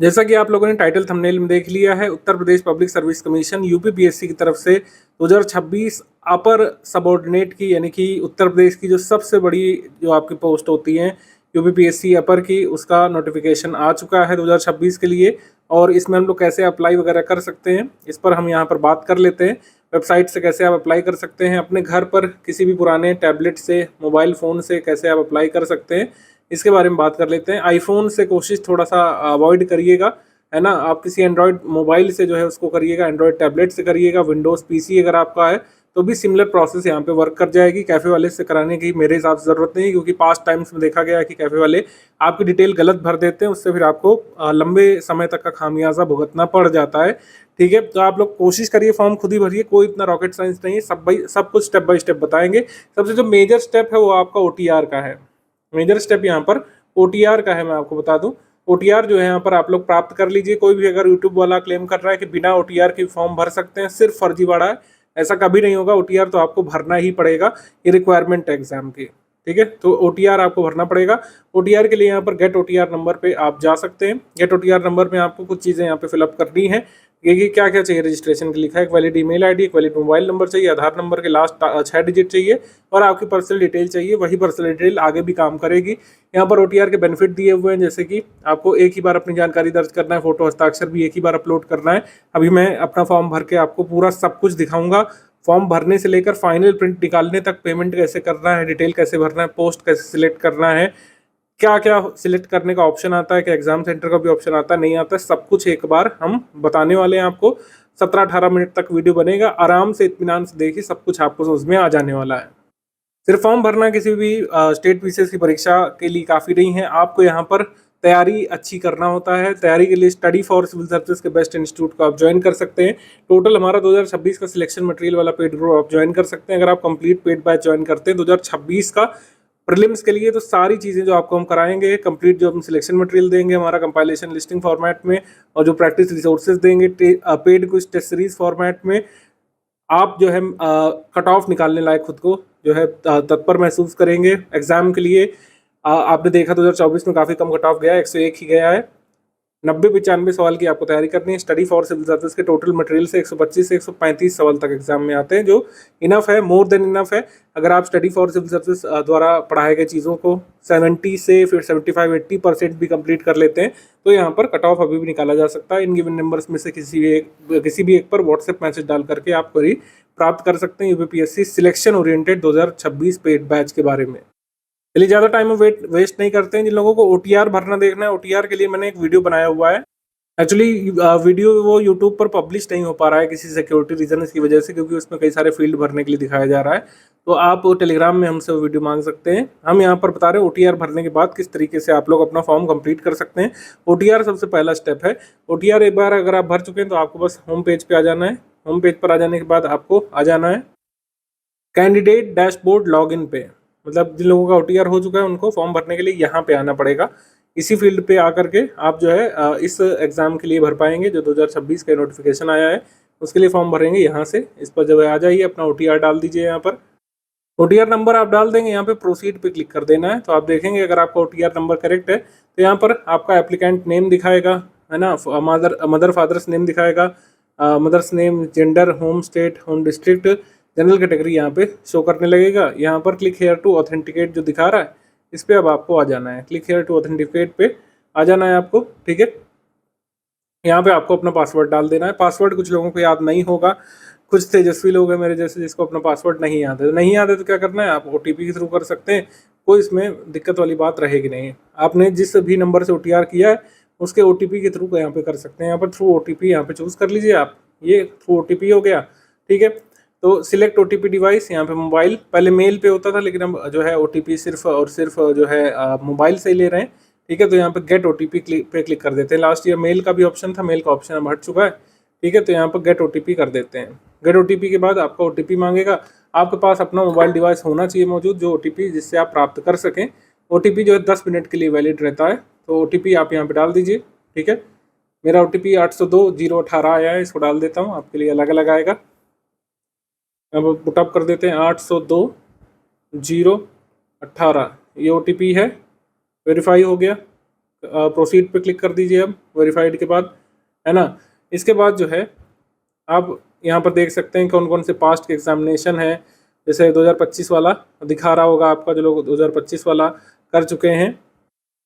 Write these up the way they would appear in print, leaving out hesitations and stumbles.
जैसा कि आप लोगों ने टाइटल थंबनेल में देख लिया है, Uttar Pradesh public service commission UPPSC की तरफ से 2026 अपर सबऑर्डिनेट की यानी कि उत्तर प्रदेश की जो सबसे बड़ी जो आपकी पोस्ट होती हैं यूपीपीएससी अपर की, उसका नोटिफिकेशन आ चुका है 2026 के लिए। और इसमें हम लोग कैसे अप्लाई वगैरह कर सकते हैं, इस पर हम यहाँ पर बात कर लेते हैं। वेबसाइट से कैसे आप अप्लाई कर सकते हैं, अपने घर पर किसी भी पुराने टैबलेट से, मोबाइल फ़ोन से कैसे आप अप्लाई कर सकते हैं, इसके बारे में बात कर लेते हैं। आईफोन से कोशिश थोड़ा सा अवॉइड करिएगा, है ना। आप किसी एंड्रॉयड मोबाइल से जो है उसको करिएगा, एंड्रॉयड टैबलेट से करिएगा। विंडोज़ पीसी अगर आपका है तो भी सिमिलर प्रोसेस यहाँ पे वर्क कर जाएगी। कैफ़े वाले से कराने की मेरे हिसाब से ज़रूरत नहीं है, क्योंकि पास्ट टाइम्स में देखा गया है कि कैफ़े वाले आपकी डिटेल गलत भर देते हैं, उससे फिर आपको लंबे समय तक का खामियाजा भुगतना पड़ जाता है। ठीक है, तो आप लोग कोशिश करिए, फॉर्म खुद ही भरिए, कोई इतना रॉकेट साइंस नहीं है, सब कुछ स्टेप बाय स्टेप बताएंगे। सबसे जो मेजर स्टेप है वो आपका ओटीआर का है। मेजर स्टेप यहाँ पर ओटीआर का है, मैं आपको बता दूं। ओटीआर जो है यहाँ पर आप लोग प्राप्त कर लीजिए। कोई भी अगर यूट्यूब वाला क्लेम कर रहा है कि बिना ओटीआर के फॉर्म भर सकते हैं, सिर्फ फर्जीवाड़ा है। ऐसा कभी नहीं होगा, ओटीआर तो आपको भरना ही पड़ेगा, ये रिक्वायरमेंट है एग्जाम की। ठीक है, तो ओटीआर आपको भरना पड़ेगा। ओटीआर के लिए यहाँ पर गेट ओटीआर नंबर पे आप जा सकते हैं। गेट ओटीआर नंबर में आपको कुछ चीज़ें यहाँ पे फिलअप करनी है। ये क्या क्या चाहिए रजिस्ट्रेशन के लिखा है, एक वैलिड ईमेल आईडी, एक वैलिड मोबाइल नंबर चाहिए, आधार नंबर के लास्ट 6 डिजिट चाहिए, और आपकी पर्सनल डिटेल चाहिए। वही पर्सनल डिटेल आगे भी काम करेगी। यहाँ पर ओटीआर के बेनिफिट दिए हुए हैं, जैसे कि आपको एक ही बार अपनी जानकारी दर्ज करना है, फोटो हस्ताक्षर भी एक ही बार अपलोड करना है। अभी मैं अपना फॉर्म भर के आपको पूरा सब कुछ दिखाऊंगा। फॉर्म भरने से लेकर फाइनल प्रिंट निकालने तक, पेमेंट कैसे करना है, डिटेल कैसे भरना है, पोस्ट कैसे सिलेक्ट करना है, क्या क्या सिलेक्ट करने का ऑप्शन आता है, क्या एग्जाम सेंटर का भी ऑप्शन आता है, नहीं आता है, सब कुछ एक बार हम बताने वाले हैं आपको। 17-18 मिनट तक वीडियो बनेगा, आराम से इत्मीनान से देखिए, सब कुछ आपको समझ में आ जाने वाला है। सिर्फ फॉर्म भरना किसी भी स्टेट पीसीएस की परीक्षा के लिए काफ़ी नहीं है, आपको यहाँ पर तैयारी अच्छी करना होता है। तैयारी के लिए स्टडी फॉर सिविल सर्विसेज के बेस्ट इंस्टीट्यूट को आप ज्वाइन कर सकते हैं। टोटल हमारा 2026 का सिलेक्शन मटेरियल वाला पेड ग्रुप आप ज्वाइन कर सकते हैं। अगर आप कंप्लीट पेड बैच ज्वाइन करते हैं 2026 का प्रीलिम्स के लिए, तो सारी चीज़ें जो आपको हम कराएंगे, कंप्लीट जो हम सिलेक्शन मटेरियल देंगे हमारा कंपाइलेशन लिस्टिंग फॉर्मेट में, और जो प्रैक्टिस रिसोर्सेज देंगे पेड कुछ टेस्ट सीरीज फॉर्मेट में, आप जो है कट ऑफ निकालने लायक खुद को जो है तत्पर महसूस करेंगे एग्जाम के लिए। आपने देखा 2024 में काफ़ी कम कट ऑफ गया है, 101 ही गया है। 90-95 सवाल की आपको तैयारी करनी है। स्टडी फॉर सिविल सर्विस के टोटल मटेरियल से 125 से 135 सवाल तक एग्जाम में आते हैं, जो इनफ है, मोर देन इनफ है। अगर आप स्टडी फॉर सिविल सर्विस द्वारा पढ़ाए गए चीज़ों को 70 से फिर 75-80% भी कंप्लीट कर लेते हैं, तो यहाँ पर कट ऑफ अभी भी निकाला जा सकता है। इन गिवन नंबर्स में से किसी भी एक पर व्हाट्सएप मैसेज डाल करके आप क्वेरी प्राप्त कर सकते हैं UPPSC selection oriented 2026 paid batch के बारे में। चलिए, ज़्यादा टाइम वेस्ट नहीं करते हैं। जिन लोगों को ओटीआर भरना देखना है, ओटीआर के लिए मैंने एक वीडियो बनाया हुआ है। एक्चुअली वीडियो वो यूट्यूब पर पब्लिश नहीं हो पा रहा है किसी सिक्योरिटी रीजन की वजह से, क्योंकि उसमें कई सारे फील्ड भरने के लिए दिखाया जा रहा है। तो आप टेलीग्राम में हमसे वो वीडियो मांग सकते हैं। हम यहाँ पर बता रहे हैं ओटीआर भरने के बाद किस तरीके से आप लोग अपना फॉर्म कंप्लीट कर सकते हैं। ओटीआर सबसे पहला स्टेप है। ओटीआर एक बार अगर आप भर चुके हैं तो आपको बस होम पेज पे आ जाना है। होम पेज पर आ जाने के बाद आपको आ जाना है कैंडिडेट डैशबोर्ड लॉगिन पे। मतलब जिन लोगों का ओटीआर हो चुका है उनको फॉर्म भरने के लिए यहाँ पे आना पड़ेगा। इसी फील्ड पे आकर के आप जो है इस एग्ज़ाम के लिए भर पाएंगे। जो 2026 का नोटिफिकेशन आया है उसके लिए फॉर्म भरेंगे यहाँ से। इस पर जब आ जाइए, अपना ओटीआर डाल दीजिए। यहाँ पर ओटीआर नंबर आप डाल देंगे, यहाँ पे प्रोसीड पे क्लिक कर देना है। तो आप देखेंगे अगर आपका ओटीआर नंबर करेक्ट है तो यहाँ पर आपका एप्लीकेंट नेम दिखाएगा, है ना, मदर फादर्स नेम दिखाएगा, mother's name, gender, home state, home district, general category यहाँ पे शो करने लगेगा। यहाँ पर क्लिक हेयर टू ऑथेंटिकेट जो दिखा रहा है, इस पर अब आपको आ जाना है। क्लिक हेयर टू ऑथेंटिकेट पे आ जाना है आपको। ठीक है, यहाँ पे आपको अपना पासवर्ड डाल देना है। पासवर्ड कुछ लोगों को याद नहीं होगा, कुछ तेजस्वी लोग हैं मेरे जैसे जिसको अपना पासवर्ड नहीं याद है। नहीं याद है तो क्या करना है, आप ओटीपी के थ्रू कर सकते हैं। कोई इसमें दिक्कत वाली बात रहेगी नहीं। आपने जिस भी नंबर से ओटीआर किया है उसके ओटीपी के थ्रू यहाँ पे कर सकते हैं। यहाँ पर थ्रू ओटीपी यहाँ पे चूज़ कर लीजिए आप। ये थ्रू ओटीपी हो गया। ठीक है, तो सिलेक्ट ओटीपी डिवाइस, यहाँ पे मोबाइल, पहले मेल पे होता था लेकिन अब जो है ओटीपी सिर्फ और सिर्फ जो है मोबाइल से ही ले रहे हैं। ठीक है, तो यहाँ पे गेट ओटीपी पे क्लिक कर देते हैं। लास्ट ईयर मेल का भी ऑप्शन था, मेल का ऑप्शन अब हट चुका है। ठीक है, तो यहाँ पर गेट ओटीपी कर देते हैं। गेट ओटीपी के बाद आपका ओटीपी मांगेगा। आपके पास अपना मोबाइल डिवाइस होना चाहिए मौजूद, जो ओटीपी जिससे आप प्राप्त कर सकें। ओटीपी जो है 10 मिनट के लिए वैलिड रहता है, तो ओटीपी आप यहाँ पे डाल दीजिए। ठीक है, मेरा ओटीपी 802-018 आया है, इसको डाल देता हूँ, आपके लिए अलग अलग आएगा। अब पुटअप कर देते हैं 802-018, ये ओटीपी है। वेरीफाई हो गया, प्रोसीड पे क्लिक कर दीजिए अब वेरीफाइड के बाद, है ना। इसके बाद जो है आप यहाँ पर देख सकते हैं कौन कौन से पास्ट के एग्जामिनेशन है। जैसे 2025 वाला दिखा रहा होगा आपका, जो लोग 2025 वाला कर चुके हैं।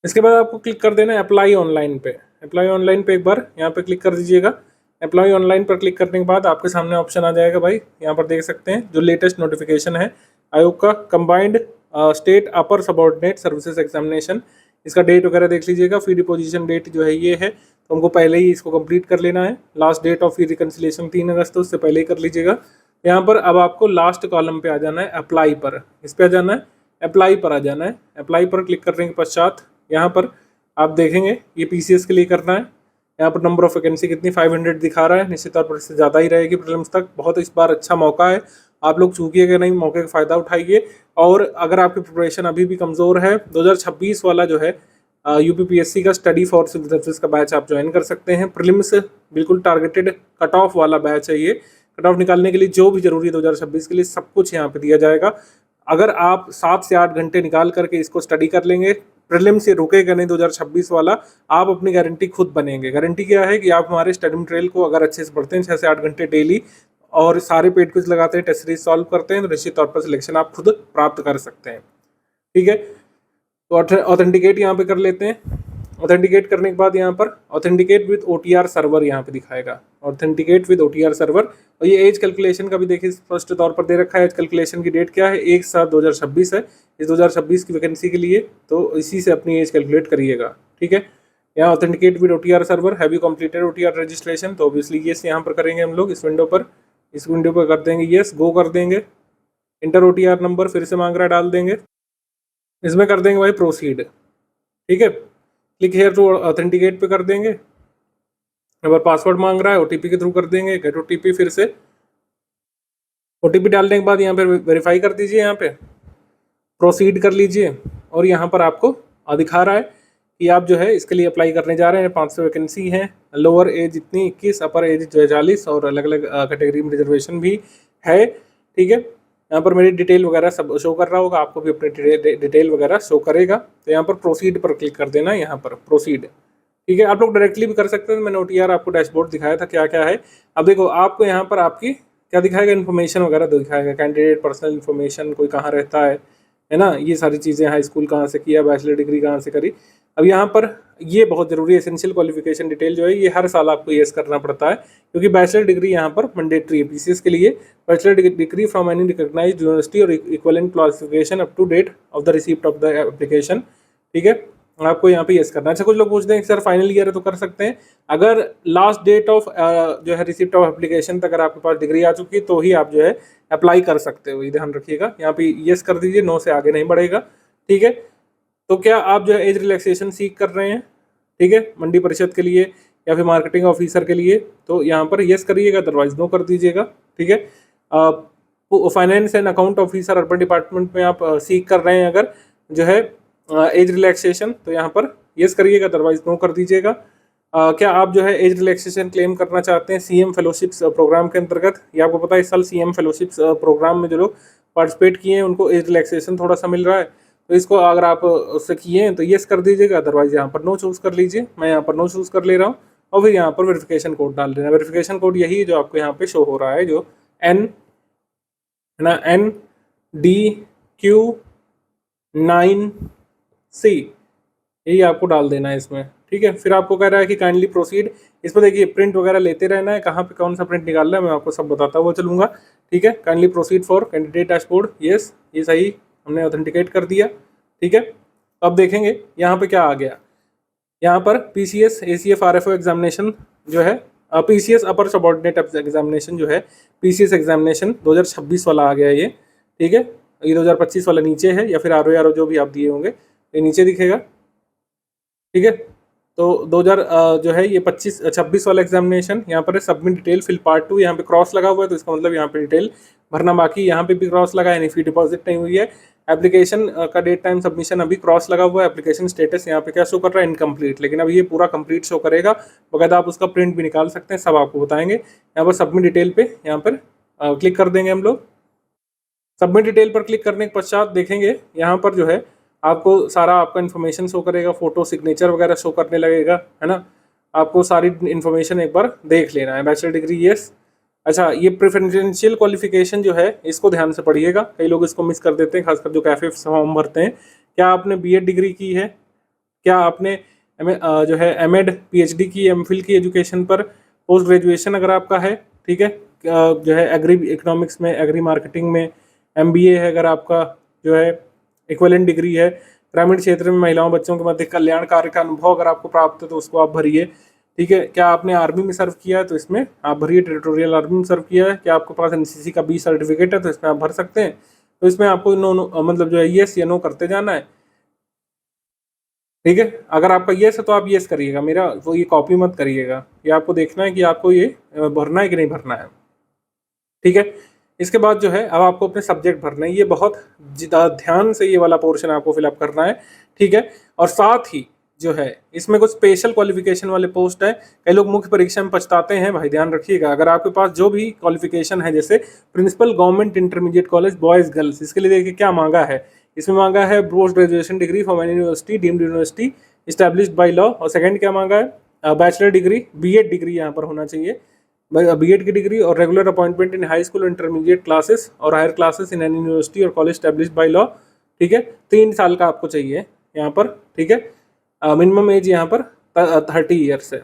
इसके बाद आपको क्लिक कर देना है अप्लाई ऑनलाइन पे। अप्लाई ऑनलाइन पे एक बार यहाँ पे क्लिक कर दीजिएगा। अप्लाई ऑनलाइन पर क्लिक करने के बाद आपके सामने ऑप्शन आ जाएगा भाई, यहाँ पर देख सकते हैं जो लेटेस्ट नोटिफिकेशन है आयोग का, कंबाइंड स्टेट अपर सबऑर्डिनेट सर्विसेज एग्जामिनेशन, इसका डेट वगैरह देख लीजिएगा। फी डिपोजिशन डेट जो है ये है, तो हमको पहले ही इसको कंप्लीट कर लेना है। Last date of fee reconciliation 3 अगस्त, तो उससे पहले ही कर लीजिएगा। यहाँ पर अब आपको लास्ट कॉलम पे आ जाना है अप्लाई पर, इस पर आ जाना है, अप्लाई पर आ जाना है। अप्लाई पर क्लिक करने के पश्चात यहाँ पर आप देखेंगे ये पीसीएस के लिए करना है। यहाँ पर नंबर ऑफ वैकेंसी कितनी 500 दिखा रहा है, निश्चित तौर पर इससे ज़्यादा ही रहेगी प्रीलिम्स तक। बहुत इस बार अच्छा मौका है, आप लोग चूकिएगा नहीं, मौके का फ़ायदा उठाइए। और अगर आपकी प्रिपरेशन अभी भी कमज़ोर है, 2026 वाला जो है यूपीपीएससी का स्टडी फॉर सिविल सर्विस का बैच आप ज्वाइन कर सकते हैं। प्रीलिम्स बिल्कुल टारगेटेड कट ऑफ वाला बैच है ये। कट ऑफ निकालने के लिए जो भी जरूरी है 2026 के लिए सब कुछ यहाँ पे दिया जाएगा। अगर आप 7 से 8 घंटे निकाल करके इसको स्टडी कर लेंगे, प्रीलिम्स से रुकेगा नहीं 2026 वाला, आप अपनी गारंटी खुद बनेंगे। गारंटी क्या है कि आप हमारे स्टडी मटेरियल को अगर अच्छे से पढ़ते हैं 6 से 8 घंटे डेली और सारे पेड क्विज लगाते हैं, टेस्ट सीरीज सॉल्व करते हैं, तो निश्चित तौर पर सिलेक्शन आप खुद प्राप्त कर सकते हैं। ठीक है, तो ऑथेंटिकेट यहाँ पे कर लेते हैं। ऑथेंटिकेट करने के बाद यहाँ पर ऑथेंटिकेट विद OTR सर्वर यहाँ पे दिखाएगा, ऑथेंटिकेट विद OTR सर्वर। और ये एज कैलकुलेशन का भी देखिए स्पष्ट तौर पर दे रखा है। एज कैलकुलेशन की डेट क्या है, 1/7/2026 है, इस 2026 की वैकेंसी के लिए, तो इसी से अपनी एज कैलकुलेट करिएगा। ठीक है, यहाँ authenticate with OTR server, have you completed OTR registration, तो ऑब्वियसली येस यहाँ पर करेंगे हम लोग। इस विंडो पर कर देंगे येस, गो कर देंगे। इंटर OTR नंबर फिर से मांग रहा है, डाल देंगे, इसमें कर देंगे भाई प्रोसीड। ठीक है, क्लिक हेयर टू ऑथेंटिकेट पे कर देंगे। एक बार पासवर्ड मांग रहा है, OTP के थ्रू कर देंगे, गेट OTP, फिर से OTP डालने के बाद यहाँ पे वेरीफाई कर दीजिए, यहाँ पे प्रोसीड कर लीजिए। और यहाँ पर आपको दिखा रहा है कि आप जो है इसके लिए अप्लाई करने जा रहे हैं। 500 वैकेंसी हैं, लोअर एज इतनी 21, अपर एज 40 और अलग अलग कैटेगरी में रिजर्वेशन भी है। ठीक है, यहाँ पर मेरी डिटेल वगैरह सब शो कर रहा होगा, आपको भी अपनी डिटेल वगैरह शो करेगा। तो यहाँ पर प्रोसीड पर क्लिक कर देना है, यहाँ पर प्रोसीड। ठीक है, आप लोग डायरेक्टली भी कर सकते हैं, मैंने OTR आपको डैशबोर्ड दिखाया था क्या क्या है। अब देखो आपको यहाँ पर आपकी क्या दिखाएगा, इन्फॉर्मेशन वगैरह दिखाएगा, कैंडिडेट पर्सनल इन्फॉर्मेशन, कोई कहाँ रहता है ना, ये सारी चीज़ें, हाई स्कूल कहाँ से किया, बैचलर डिग्री कहाँ से करी। अब यहाँ पर ये बहुत ज़रूरी है, एसेंशियल क्वालिफिकेशन डिटेल जो है ये हर साल आपको येस करना पड़ता है, क्योंकि बैचलर डिग्री यहाँ पर मैंडेटरी है पीसीएस के लिए। Bachelor degree from any recognised university और equivalent qualification up to date of the receipt of the application. ठीक है, आपको यहाँ पे येस करना है। अच्छा, कुछ लोग पूछते हैं कि सर फाइनल ईयर है तो कर सकते हैं। अगर लास्ट डेट ऑफ जो है रिसिप्ट ऑफ एप्लीकेशन तक अगर आपके पास डिग्री आ चुकी है तो ही आप जो है अप्लाई कर सकते हो, ये ध्यान रखिएगा। यहाँ पे येस कर दीजिए, नो से आगे नहीं बढ़ेगा। ठीक है, तो क्या आप जो है एज रिलैक्सेशन सीख कर रहे हैं, ठीक है, मंडी परिषद के लिए या फिर मार्केटिंग ऑफिसर के लिए, तो यहाँ पर येस करिएगा, अदरवाइज नो कर दीजिएगा। ठीक है, finance and account officer urban department में आप सीख कर रहे हैं अगर जो है एज रिलैक्सेशन, तो यहाँ पर येस करिएगा, अदरवाइज नो कर दीजिएगा। क्या आप जो है एज रिलैक्सेशन क्लेम करना चाहते हैं CM फेलोशिप्स प्रोग्राम के अंतर्गत? ये आपको पता है इस साल CM फेलोशिप्स प्रोग्राम में जो लोग पार्टिसिपेट किए हैं उनको एज रिलैक्सेशन थोड़ा सा मिल रहा है, तो इसको अगर आप उससे किए हैं तो येस कर दीजिएगा, अदरवाइज यहाँ पर नो चूज़ कर लीजिए। मैं यहाँ पर नो चूज़ कर ले रहा हूँ और फिर यहाँ पर वेरिफिकेशन कोड डाल देना। वेरिफिकेशन कोड यही है जो आपको यहाँ पे शो हो रहा है, जो N है ना, NDQ9C, यही आपको डाल देना है इसमें। ठीक है, फिर आपको कह रहा है कि काइंडली प्रोसीड। इस पर देखिए प्रिंट वगैरह लेते रहना है, कहाँ पे कौन सा प्रिंट निकालना है मैं आपको सब बताता हुआ चलूँगा। ठीक है, kindly proceed for candidate dashboard, yes, ये सही, हमने ऑथेंटिकेट कर दिया। ठीक है, अब देखेंगे यहाँ पे क्या आ गया। यहाँ पर PCS ACF RFO एग्जामिनेशन जो है, PCS अपर सबऑर्डिनेट एग्जामिनेशन जो है, PCS एग्जामिनेशन 2026 वाला आ गया ये। ठीक है, ये 2025 वाला नीचे है, या फिर RO जो भी आप दिए होंगे ये नीचे दिखेगा। ठीक है, तो 2000 जो है ये 26 वाला एग्जामिनेशन यहाँ पर सबमिट डिटेल फिल पार्ट 2, यहाँ पे क्रॉस लगा हुआ है तो इसका मतलब यहाँ पे डिटेल भरना बाकी, यहाँ पे भी क्रॉस लगा है, यानी फी डिपॉजिट नहीं हुई है। एप्लीकेशन का डेट टाइम सबमिशन अभी क्रॉस लगा हुआ है। एप्लीकेशन स्टेटस यहाँ पे क्या शो कर रहा है, इनकम्प्लीट, लेकिन अब ये पूरा कंप्लीट शो करेगा, बकायदा आप उसका प्रिंट भी निकाल सकते हैं, सब आपको बताएंगे। यहाँ पर सबमिट डिटेल पे यहाँ पर क्लिक कर देंगे हम लोग। सबमिट डिटेल पर क्लिक करने के पश्चात देखेंगे यहाँ पर जो है आपको सारा आपका इन्फॉर्मेशन शो करेगा, फोटो सिग्नेचर वगैरह शो करने लगेगा, है ना। आपको सारी इन्फॉर्मेशन एक बार देख लेना है। Bachelor degree yes. अच्छा, ये प्रेफरेंशियल क्वालिफिकेशन जो है इसको ध्यान से पढ़िएगा, कई लोग इसको मिस कर देते हैं, खासकर जो कैफे फॉर्म भरते हैं। क्या आपने बीएड डिग्री की है, क्या आपने जो है एमएड पीएचडी की, एमफिल की एजुकेशन पर, पोस्ट ग्रेजुएशन अगर आपका है, ठीक है, जो है एग्री इकोनॉमिक्स में, एग्री मार्केटिंग में, एमबीए है अगर आपका, जो है इक्विवेलेंट डिग्री है, ग्रामीण क्षेत्र में महिलाओं बच्चों के मध्य कल्याण कार्य का अनुभव अगर आपको प्राप्त है तो उसको आप भरिए, ठीक है। क्या आपने आर्मी में सर्व किया है तो इसमें आप भरिए, टेरिटोरियल आर्मी में सर्व किया है। क्या आपके पास एनसीसी का बी सर्टिफिकेट है तो इसमें आप भर सकते हैं। तो इसमें आपको नो मतलब जो है येस या नो करते जाना है, ठीक है। अगर आपका येस है तो आप येस करिएगा, मेरा वो ये कॉपी मत करिएगा, ये आपको देखना है कि आपको ये भरना है कि नहीं भरना है, ठीक है। इसके बाद जो है अब आपको अपने सब्जेक्ट भरना है, ये बहुत ध्यान से ये वाला पोर्शन आपको फिलअप करना है, ठीक है। और साथ ही जो है इसमें कुछ स्पेशल क्वालिफिकेशन वाले पोस्ट है। कई लोग मुख्य परीक्षा में पछताते हैं, भाई ध्यान रखिएगा, अगर आपके पास जो भी क्वालिफिकेशन है, जैसे principal government intermediate college boys girls, इसके लिए देखिए क्या मांगा है। इसमें मांगा है post graduation degree from any university deemed university established by law, और सेकंड क्या मांगा है, बैचलर डिग्री, बीएड डिग्री यहाँ पर होना चाहिए, बीएड की डिग्री, और regular appointment in high school intermediate classes और higher classes in any university और कॉलेज एस्टेब्लिश्ड बाय लॉ, ठीक है। 3 साल का आपको चाहिए यहाँ पर, ठीक है। मिनिमम एज यहाँ पर 30 ईयर्स है।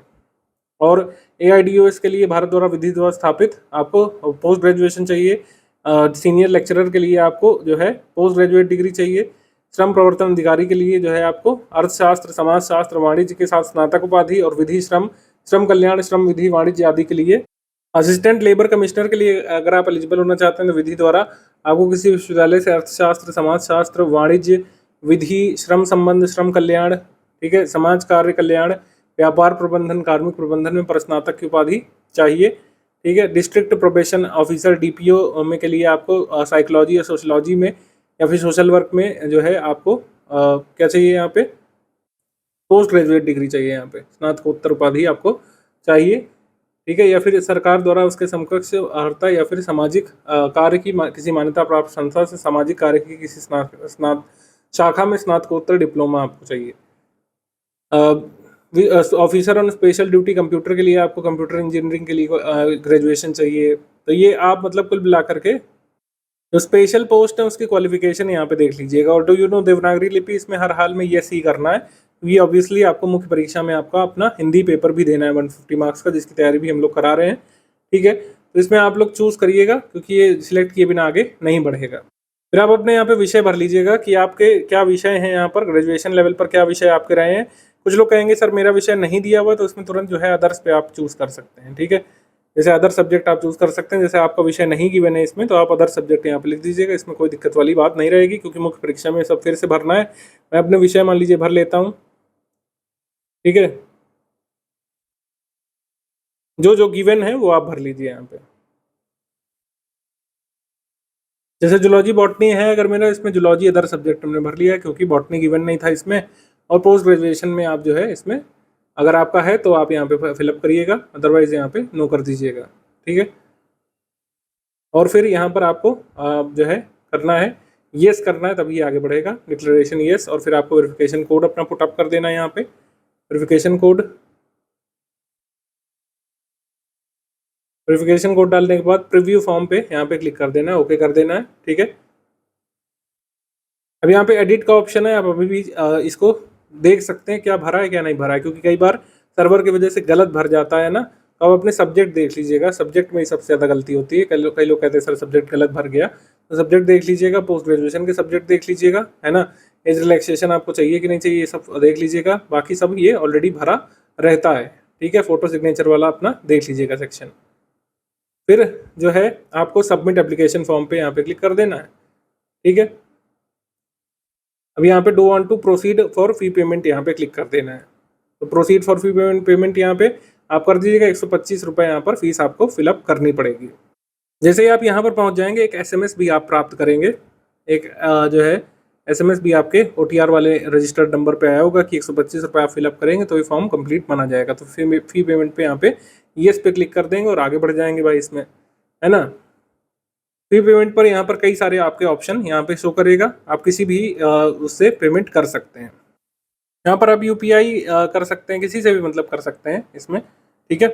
और AIDOS के लिए भारत द्वारा विधि द्वारा स्थापित आपको पोस्ट ग्रेजुएशन चाहिए। सीनियर लेक्चरर के लिए आपको जो है पोस्ट ग्रेजुएट डिग्री चाहिए। श्रम प्रवर्तन अधिकारी के लिए जो है आपको अर्थशास्त्र, समाजशास्त्र, वाणिज्य के साथ स्नातक उपाधि, और विधि, श्रम, श्रम कल्याण, श्रम विधि, वाणिज्य आदि के लिए। असिस्टेंट लेबर कमिश्नर के लिए अगर आप एलिजिबल होना चाहते हैं तो विधि द्वारा आपको किसी विश्वविद्यालय से अर्थशास्त्र, समाजशास्त्र, वाणिज्य, विधि, श्रम संबंध, श्रम कल्याण, ठीक है, समाज कार्य कल्याण, व्यापार प्रबंधन, कार्मिक प्रबंधन में स्नातक की उपाधि चाहिए, ठीक है। डिस्ट्रिक्ट प्रोबेशन ऑफिसर DPO में के लिए आपको साइकोलॉजी या सोशलॉजी में या फिर सोशल वर्क में जो है आपको क्या चाहिए, यहाँ पे पोस्ट ग्रेजुएट डिग्री चाहिए, यहाँ पे स्नातकोत्तर उपाधि आपको चाहिए, ठीक है। या फिर सरकार द्वारा उसके समकक्ष अर्हता, या फिर सामाजिक कार्य की किसी मान्यता प्राप्त संस्था से सामाजिक कार्य की किसी स्नात शाखा में स्नातकोत्तर डिप्लोमा आपको चाहिए। Officer on special duty computer के लिए आपको कंप्यूटर इंजीनियरिंग के लिए ग्रेजुएशन चाहिए। तो ये आप मतलब कुल मिला करके जो स्पेशल पोस्ट है उसकी क्वालिफिकेशन यहाँ पे देख लीजिएगा। और डू यू नो देवनागरी लिपि, इसमें हर हाल में यस ही करना है। ये ऑब्वियसली आपको मुख्य परीक्षा में आपका अपना हिंदी पेपर भी देना है 150 मार्क्स का, जिसकी तैयारी भी हम लोग करा रहे हैं, ठीक है। तो इसमें आप लोग चूज़ करिएगा, क्योंकि ये सिलेक्ट किए बिना आगे नहीं बढ़ेगा। फिर आप अपने यहाँ पे विषय भर लीजिएगा कि आपके क्या विषय हैं, यहाँ पर ग्रेजुएशन लेवल पर क्या विषय आपके रहे हैं। कुछ लोग कहेंगे सर मेरा विषय नहीं दिया हुआ, तो उसमें तुरंत जो है अदर्स पे आप चूज़ कर सकते हैं, ठीक है। जैसे अदर सब्जेक्ट आप चूज़ कर सकते हैं, जैसे आपका विषय नहीं गिवन है इसमें, तो आप अदर सब्जेक्ट यहाँ पे लिख दीजिएगा, इसमें कोई दिक्कत वाली बात नहीं रहेगी, क्योंकि मुख्य परीक्षा में सब फिर से भरना है। मैं अपने विषय मान लीजिए भर लेता हूँ, ठीक है। जो जो गिवन है वो आप भर लीजिए यहाँ पे। जैसे जूलॉजी बॉटनी है, अगर मेरा इसमें जूलॉजी अदर सब्जेक्ट हमने भर लिया है, क्योंकि बॉटनी गिवन नहीं था इसमें। और पोस्ट ग्रेजुएशन में आप जो है इसमें अगर आपका है तो आप यहाँ पे फिलअप करिएगा, अदरवाइज यहाँ पे नो कर दीजिएगा, ठीक है। और फिर यहाँ पर आपको जो है करना है येस करना है, तभी आगे बढ़ेगा। डिक्लेरेशन येस, और फिर आपको वेरिफिकेशन कोड अपना पुटअप कर देना है यहाँ पे। वेरिफिकेशन कोड डालने के बाद प्रीव्यू फॉर्म पे यहाँ पे क्लिक कर देना है, ओके कर देना है, ठीक है। अब यहाँ पे एडिट का ऑप्शन है, आप अभी भी इसको देख सकते हैं क्या भरा है क्या नहीं भरा है, क्योंकि कई बार सर्वर की वजह से गलत भर जाता है ना। तो आप अपने सब्जेक्ट देख लीजिएगा, सब्जेक्ट में ही सबसे ज़्यादा गलती होती है। कई लोग कहते हैं सर सब्जेक्ट गलत भर गया, तो सब्जेक्ट देख लीजिएगा, पोस्ट ग्रेजुएशन के सब्जेक्ट देख लीजिएगा, है ना। एज रिलैक्सेशन आपको चाहिए कि नहीं चाहिए, ये सब देख लीजिएगा। बाकी सब ये ऑलरेडी भरा रहता है, ठीक है। फोटो सिग्नेचर वाला अपना देख लीजिएगा सेक्शन। फिर जो है आपको सबमिट एप्लीकेशन फॉर्म पे यहाँ पे क्लिक कर देना है, ठीक है। अब यहाँ पे do want to proceed for fee payment यहाँ पे क्लिक कर देना है। तो प्रोसीड फॉर फी पेमेंट यहाँ पे आप कर दीजिएगा। 125 रुपये यहाँ पर फीस आपको फिलअप करनी पड़ेगी। जैसे ही आप यहाँ पर पहुँच जाएंगे, एक SMS भी आप प्राप्त करेंगे। एक जो है SMS भी आपके OTR वाले रजिस्टर्ड नंबर पे आया होगा कि 125 रुपये आप फिलअप करेंगे तो ये फॉर्म कंप्लीट माना जाएगा। तो फी पेमेंट पे यहाँ पे येस पे क्लिक कर देंगे और आगे बढ़ जाएंगे भाई इसमें, है ना। प्री पेमेंट पर यहाँ पर कई सारे आपके ऑप्शन यहाँ पे शो करेगा, आप किसी भी उससे पेमेंट कर सकते हैं। यहाँ पर आप यूपीआई कर सकते हैं, किसी से भी मतलब कर सकते हैं इसमें, ठीक है।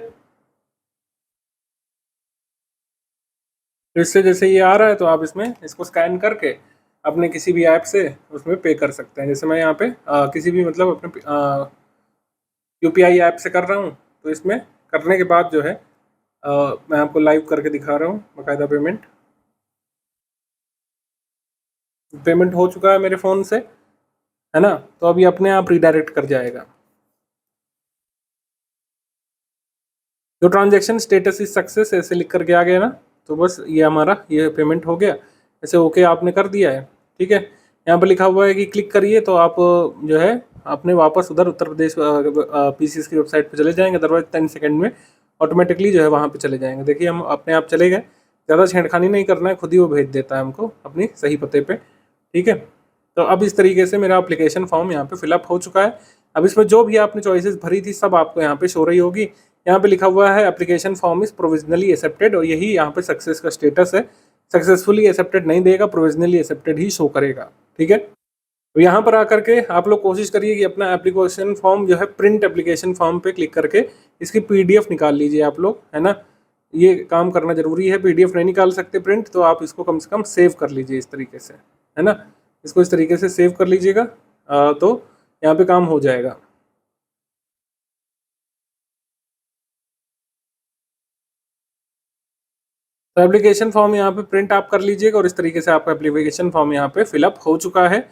तो इससे जैसे ये आ रहा है तो आप इसमें इसको स्कैन करके अपने किसी भी ऐप से उसमें पे कर सकते हैं। जैसे मैं यहाँ पे किसी भी मतलब अपने यूपीआई ऐप से कर रहा हूँ, तो इसमें करने के बाद जो है मैं आपको लाइव करके दिखा रहा हूँ बाकायदा पेमेंट हो चुका है मेरे फ़ोन से, है ना। तो अभी अपने आप रीडायरेक्ट कर जाएगा। जो ट्रांजैक्शन स्टेटस इज सक्सेस ऐसे लिख करके आ गया ना, तो बस ये हमारा ये पेमेंट हो गया। ऐसे ओके आपने कर दिया है, ठीक है। यहाँ पर लिखा हुआ है कि क्लिक करिए, तो आप जो है अपने वापस उधर उत्तर प्रदेश पीसीएस की वेबसाइट पे चले जाएंगे। अदरवाइज 10 सेकंड में ऑटोमेटिकली जो है वहाँ पे चले जाएंगे। देखिए हम अपने आप चले गए, ज़्यादा छेड़खानी नहीं करना है, खुद ही वो भेज देता है हमको अपनी सही पते पे, ठीक है। तो अब इस तरीके से मेरा एप्लीकेशन फॉर्म यहाँ पे फिलअप हो चुका है। अब इसमें जो भी आपने चॉइसेस भरी थी सब आपको यहाँ पे शो रही होगी। यहाँ पे लिखा हुआ है application form is provisionally accepted, और यही यहाँ पे सक्सेस का स्टेटस है। सक्सेसफुली एक्सेप्टेड नहीं देगा, प्रोविजनली एक्सेप्टेड ही शो करेगा, ठीक है। तो यहाँ पर आकर के आप लोग कोशिश करिए कि अपना एप्लीकेशन फॉर्म जो है प्रिंट एप्लीकेशन फॉर्म पे क्लिक करके इसकी पीडीएफ निकाल लीजिए आप लोग, है ना। ये काम करना जरूरी है। पीडीएफ नहीं निकाल सकते प्रिंट, तो आप इसको कम से कम सेव कर लीजिए इस तरीके से, है ना। इसको इस तरीके से सेव कर लीजिएगा, तो यहाँ पे काम हो जाएगा। तो एप्लीकेशन फॉर्म यहाँ पे प्रिंट आप कर लीजिएगा, और इस तरीके से आपका एप्लीकेशन फॉर्म यहाँ पे फिलअप हो चुका है।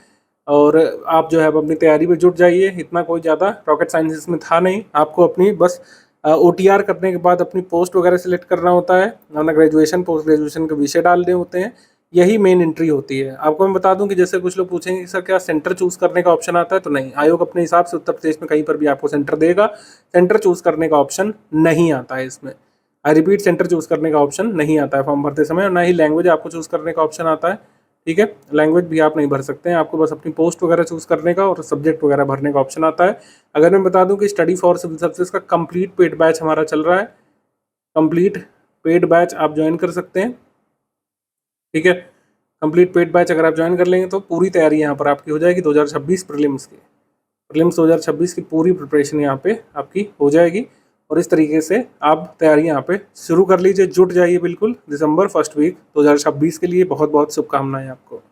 और आप जो है अपनी तैयारी में जुट जाइए। इतना कोई ज़्यादा रॉकेट साइंस इसमें था नहीं। आपको अपनी बस OTR करने के बाद अपनी पोस्ट वगैरह सेलेक्ट करना होता है, अपना ग्रेजुएशन पोस्ट ग्रेजुएशन के विषय डालने होते हैं, यही मेन एंट्री होती है। आपको मैं बता दूं कि जैसे कुछ लोग पूछेंगे कि सर क्या सेंटर चूज करने का ऑप्शन आता है, तो नहीं, आयोग अपने हिसाब से उत्तर प्रदेश में कहीं पर भी आपको सेंटर देगा, सेंटर चूज करने का ऑप्शन नहीं आता है इसमें। आई रिपीट, सेंटर चूज करने का ऑप्शन नहीं आता है फॉर्म भरते समय, और ना ही लैंग्वेज आपको चूज करने का ऑप्शन आता है, ठीक है। लैंग्वेज भी आप नहीं भर सकते हैं, आपको बस अपनी पोस्ट वगैरह चूज करने का और सब्जेक्ट वगैरह भरने का ऑप्शन आता है। अगर मैं बता दूं कि स्टडी फॉर सिविल सर्विसेज का कंप्लीट पेड बैच हमारा चल रहा है, कंप्लीट पेड बैच आप ज्वाइन कर सकते हैं, ठीक है। कंप्लीट पेड बैच अगर आप ज्वाइन कर लेंगे तो पूरी तैयारी यहाँ पर आपकी हो जाएगी 2026 प्रीलिम्स की। प्रीलिम्स 2026 की पूरी प्रिपरेशन यहाँ पे आपकी हो जाएगी, और इस तरीके से आप तैयारी यहाँ पे शुरू कर लीजिए, जुट जाइए बिल्कुल। दिसंबर फर्स्ट वीक 2026 के लिए बहुत बहुत शुभकामनाएं आपको।